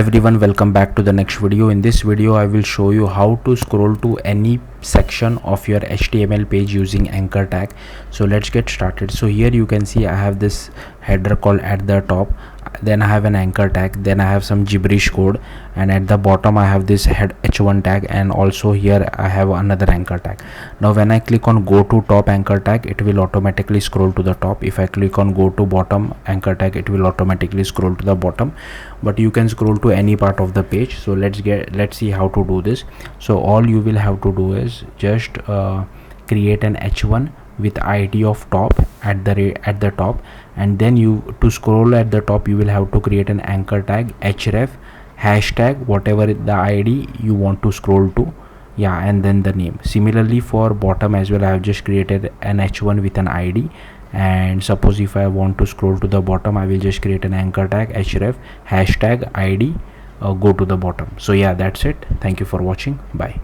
Everyone, welcome back to the next video. In this video I will show you how to scroll to any section of your HTML page using anchor tag. So let's get started. So here you can see I have this header called at the top, then I have an anchor tag, then I have some gibberish code, and at the bottom I have this head h1 tag, and also here I have another anchor tag. Now when I click on go to top anchor tag, it will automatically scroll to the top. If I click on go to bottom anchor tag, it will automatically scroll to the bottom, but you can scroll to any part of the page. So let's see how to do this. So all you will have to do is just create an h1 with id of top at the top, and then you to scroll at the top you will have to create an anchor tag href hashtag whatever the id you want to scroll to, and then the name. Similarly for bottom as well, I have just created an h1 with an id, and suppose if I want to scroll to the bottom, I will just create an anchor tag href hashtag id go to the bottom. So that's it. Thank you for watching. Bye.